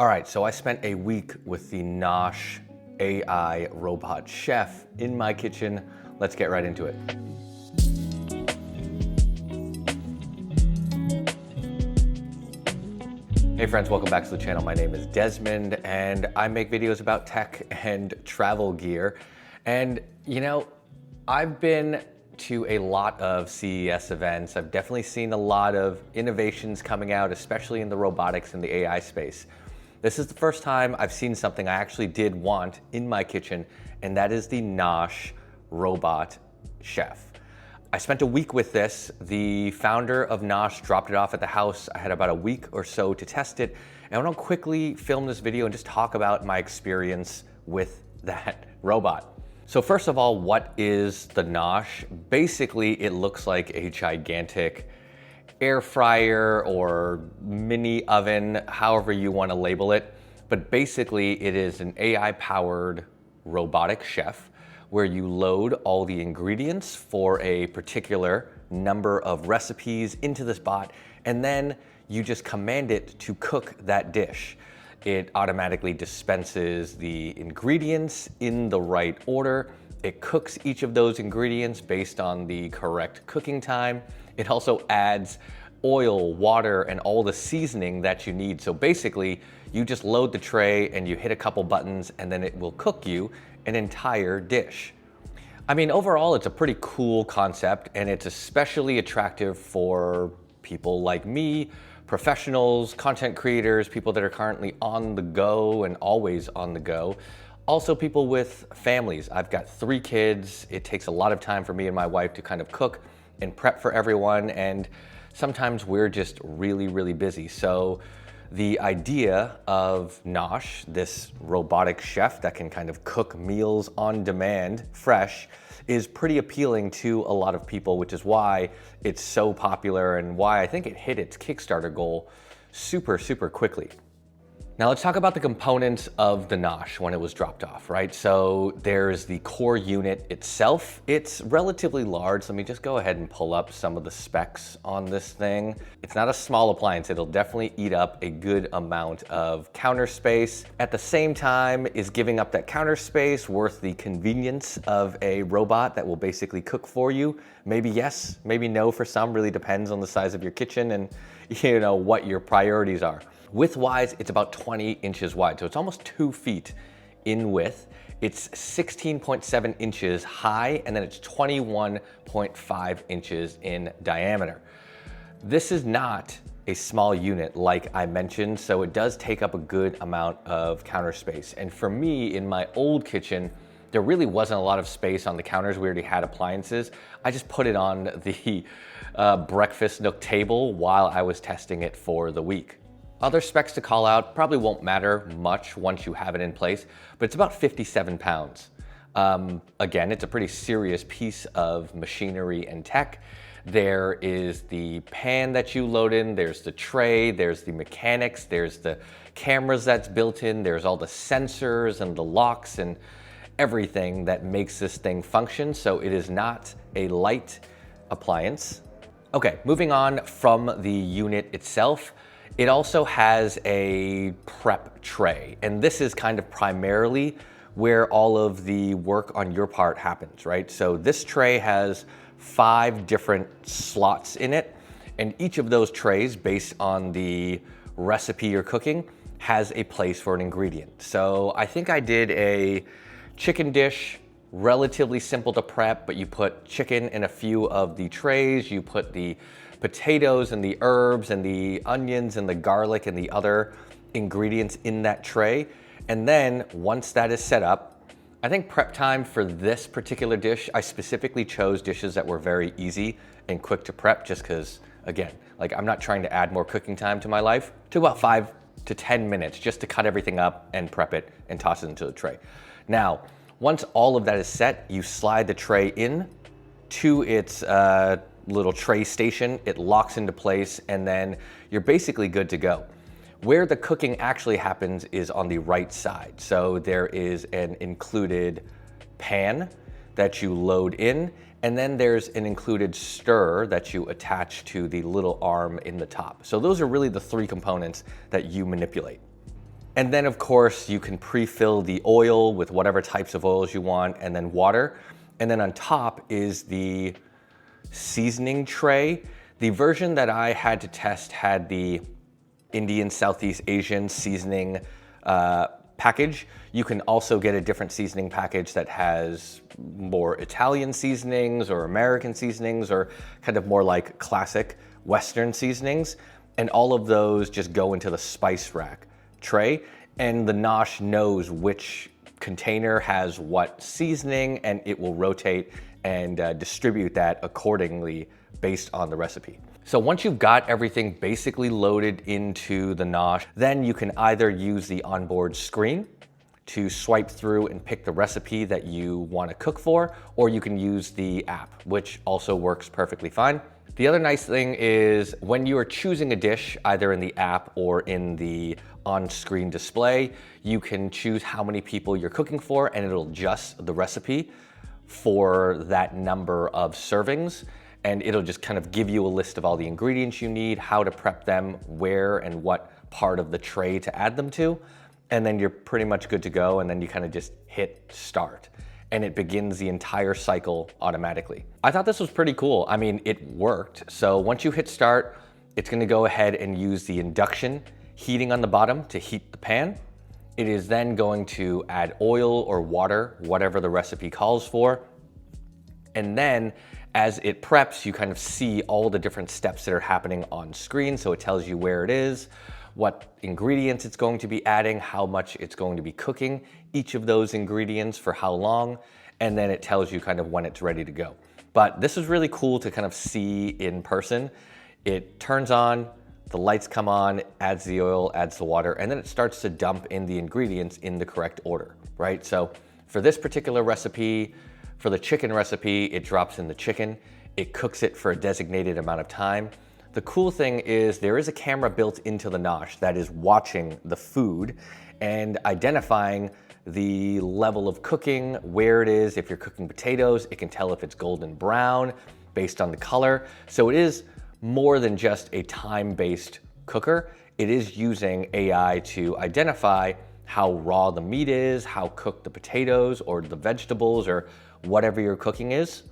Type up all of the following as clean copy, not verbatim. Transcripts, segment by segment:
All right, so I spent a week with the Nosh AI robot chef in my kitchen. Let's get right into it. Hey friends, welcome back to the channel. My name is Desmond and I make videos about tech and travel gear. And I've been to a lot of CES events. I've definitely seen a lot of innovations coming out, especially in the robotics and the AI space. This is the first time I've seen something I actually did want in my kitchen, and that is the Nosh robot chef. I spent a week with this. The founder of Nosh dropped it off at the house. I had about a week or so to test it, and I want to quickly film this video and just talk about my experience with that robot. So first of all, what is the Nosh? Basically, it looks like a gigantic air fryer or mini oven, however you want to label it. But basically it is an AI powered robotic chef where you load all the ingredients for a particular number of recipes into this bot, and then you just command it to cook that dish. It automatically dispenses the ingredients in the right order. It cooks each of those ingredients based on the correct cooking time. It also adds oil, water, and all the seasoning that you need. So basically, you just load the tray and you hit a couple buttons and then it will cook you an entire dish. I mean, overall, it's a pretty cool concept, and it's especially attractive for people like me, professionals, content creators, people that are currently on the go and always on the go. Also people with families. I've got 3 kids. It takes a lot of time for me and my wife to kind of cook and prep for everyone, and sometimes we're just really busy. So the idea of Nosh, this robotic chef that can kind of cook meals on demand, fresh, is pretty appealing to a lot of people, which is why it's so popular and why I think it hit its Kickstarter goal super quickly. Now let's talk about the components of the Nosh when it was dropped off, right? So there's the core unit itself. It's relatively large. Let me just go ahead and pull up some of the specs on this thing. It's not a small appliance. It'll definitely eat up a good amount of counter space. At the same time, is giving up that counter space worth the convenience of a robot that will basically cook for you? Maybe yes, maybe no for some. Really depends on the size of your kitchen and what your priorities are. Width-wise, it's about 20 inches wide, so it's almost 2 feet in width. It's 16.7 inches high, and then it's 21.5 inches in diameter. This is not a small unit like I mentioned, so it does take up a good amount of counter space. And for me, in my old kitchen, there really wasn't a lot of space on the counters. We already had appliances. I just put it on the breakfast nook table while I was testing it for the week. Other specs to call out probably won't matter much once you have it in place, but it's about 57 pounds. Again, it's a pretty serious piece of machinery and tech. There is the pan that you load in, there's the tray, there's the mechanics, there's the cameras that's built in, there's all the sensors and the locks and everything that makes this thing function. So it is not a light appliance. Okay, moving on from the unit itself. It also has a prep tray, and this is kind of primarily where all of the work on your part happens, right? So this tray has 5 different slots in it, and each of those trays, based on the recipe you're cooking, has a place for an ingredient. So I think I did a chicken dish, relatively simple to prep, but you put chicken in a few of the trays, you put the potatoes and the herbs and the onions and the garlic and the other ingredients in that tray. And then once that is set up, I think prep time for this particular dish, I specifically chose dishes that were very easy and quick to prep, just because, again, like I'm not trying to add more cooking time to my life. It took about 5 to 10 minutes just to cut everything up and prep it and toss it into the tray. Now, once all of that is set, you slide the tray in to its little tray station, it locks into place, and then you're basically good to go. Where the cooking actually happens is on the right side. So there is an included pan that you load in, and then there's an included stir that you attach to the little arm in the top. So those are really the 3 components that you manipulate. And then of course you can pre-fill the oil with whatever types of oils you want, and then water. And then on top is the seasoning tray. The version that I had to test had the Indian Southeast Asian seasoning package. You can also get a different seasoning package that has more Italian seasonings or American seasonings, or kind of more like classic Western seasonings. And all of those just go into the spice rack tray, and the Nosh knows which container has what seasoning, and it will rotate and distribute that accordingly based on the recipe. So once you've got everything basically loaded into the Nosh, then you can either use the onboard screen to swipe through and pick the recipe that you want to cook for, or you can use the app, which also works perfectly fine. The other nice thing is when you are choosing a dish, either in the app or in the on-screen display, you can choose how many people you're cooking for, and it'll adjust the recipe for that number of servings. And it'll just kind of give you a list of all the ingredients you need, how to prep them, where and what part of the tray to add them to. And then you're pretty much good to go, and then you kind of just hit start, and it begins the entire cycle automatically. I thought this was pretty cool. I mean, it worked. So once you hit start, it's gonna go ahead and use the induction heating on the bottom to heat the pan. It is then going to add oil or water, whatever the recipe calls for. And then as it preps, you kind of see all the different steps that are happening on screen. So it tells you where it is, what ingredients it's going to be adding, how much it's going to be cooking each of those ingredients for how long, and then it tells you kind of when it's ready to go. But this is really cool to kind of see in person. It turns on, the lights come on, adds the oil, adds the water, and then it starts to dump in the ingredients in the correct order, right? So for this particular recipe, for the chicken recipe, it drops in the chicken, it cooks it for a designated amount of time. The cool thing is there is a camera built into the Nosh that is watching the food and identifying the level of cooking, where it is. If you're cooking potatoes, it can tell if it's golden brown based on the color. So it is more than just a time-based cooker. It is using AI to identify how raw the meat is, how cooked the potatoes or the vegetables or whatever your cooking is.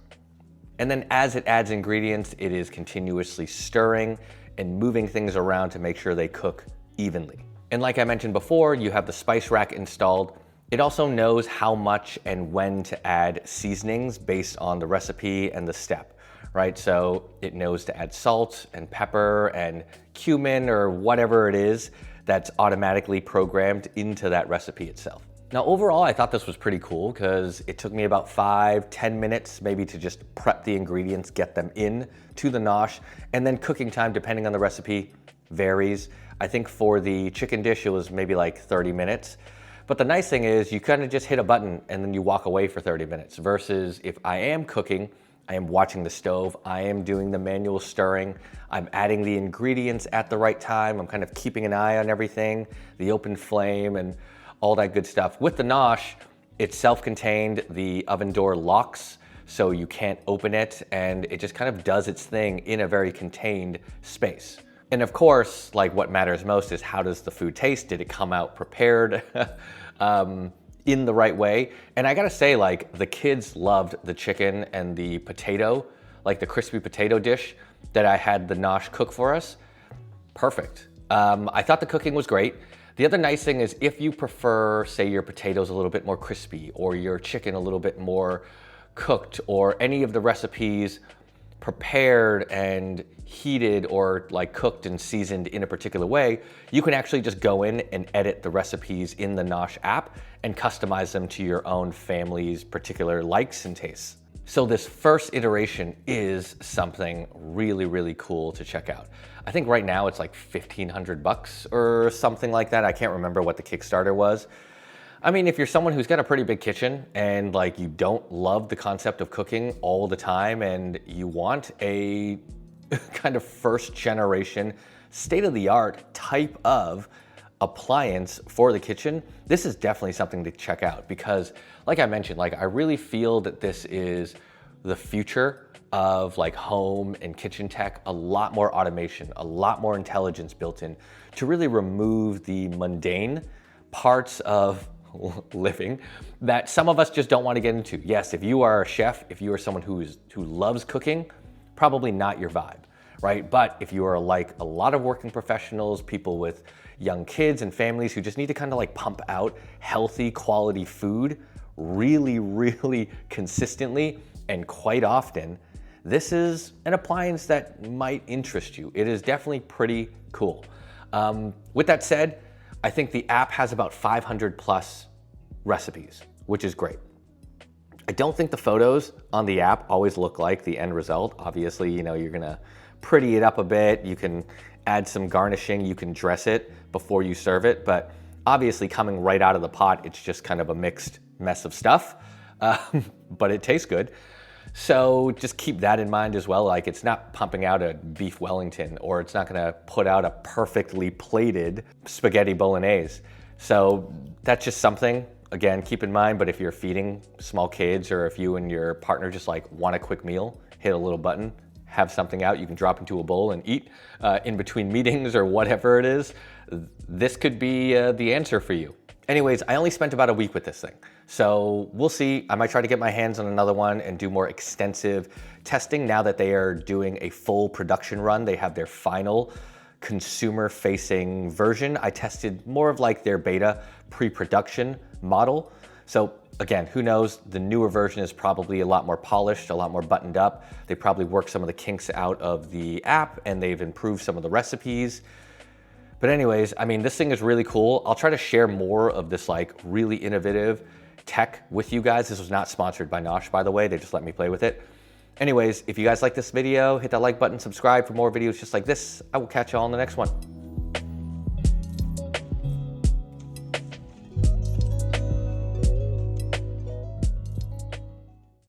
And then as it adds ingredients, it is continuously stirring and moving things around to make sure they cook evenly. And like I mentioned before, you have the spice rack installed. It also knows how much and when to add seasonings based on the recipe and the step, right? So it knows to add salt and pepper and cumin or whatever it is that's automatically programmed into that recipe itself. Now, overall, I thought this was pretty cool because it took me about 5-10 minutes maybe to just prep the ingredients, get them in to the Nosh, and then cooking time, depending on the recipe, varies. I think for the chicken dish, it was maybe like 30 minutes. But the nice thing is you kind of just hit a button and then you walk away for 30 minutes versus if I am cooking, I am watching the stove, I am doing the manual stirring, I'm adding the ingredients at the right time, I'm kind of keeping an eye on everything, the open flame and all that good stuff. With the Nosh, it's self-contained, the oven door locks, so you can't open it, and it just kind of does its thing in a very contained space. And of course, like what matters most is how does the food taste? Did it come out prepared in the right way? And I gotta say, like, the kids loved the chicken and the potato, like the crispy potato dish that I had the Nosh cook for us. Perfect. I thought the cooking was great. The other nice thing is if you prefer, say, your potatoes a little bit more crispy or your chicken a little bit more cooked or any of the recipes prepared and heated or like cooked and seasoned in a particular way, you can actually just go in and edit the recipes in the Nosh app and customize them to your own family's particular likes and tastes. So this first iteration is something really, really cool to check out. I think right now it's like $1,500 or something like that. I can't remember what the Kickstarter was. I mean, if you're someone who's got a pretty big kitchen and like you don't love the concept of cooking all the time and you want a kind of first generation, state-of-the-art type of appliance for the kitchen, this is definitely something to check out because like I mentioned, like I really feel that this is the future of like home and kitchen tech, a lot more automation, a lot more intelligence built in to really remove the mundane parts of living that some of us just don't want to get into. Yes, if you are a chef, if you are someone who loves cooking, probably not your vibe, right? But if you are like a lot of working professionals, people with young kids and families who just need to kind of like pump out healthy quality food really, really consistently and quite often, this is an appliance that might interest you. It is definitely pretty cool. With that said, I think the app has about 500 plus recipes, which is great. I don't think the photos on the app always look like the end result. Obviously, you know, you're gonna pretty it up a bit. You can add some garnishing, you can dress it before you serve it, but obviously coming right out of the pot, it's just kind of a mixed mess of stuff, but it tastes good. So just keep that in mind as well. Like, it's not pumping out a beef Wellington, or it's not gonna put out a perfectly plated spaghetti bolognese. So that's just something, again, keep in mind. But if you're feeding small kids, or if you and your partner just like want a quick meal, hit a little button, have something out you can drop into a bowl and eat in between meetings or whatever it is, this could be the answer for you. Anyways, I only spent about a week with this thing, so we'll see. I might try to get my hands on another one and do more extensive testing now that they are doing a full production run. They have their final consumer-facing version. I tested more of like their beta pre-production model. So again, who knows? The newer version is probably a lot more polished, a lot more buttoned up. They probably worked some of the kinks out of the app, and they've improved some of the recipes. But anyways, I mean, this thing is really cool. I'll try to share more of this like really innovative tech with you guys. This was not sponsored by Nosh, by the way. They just let me play with it. Anyways, if you guys like this video, hit that like button, subscribe for more videos just like this. I will catch you all in the next one.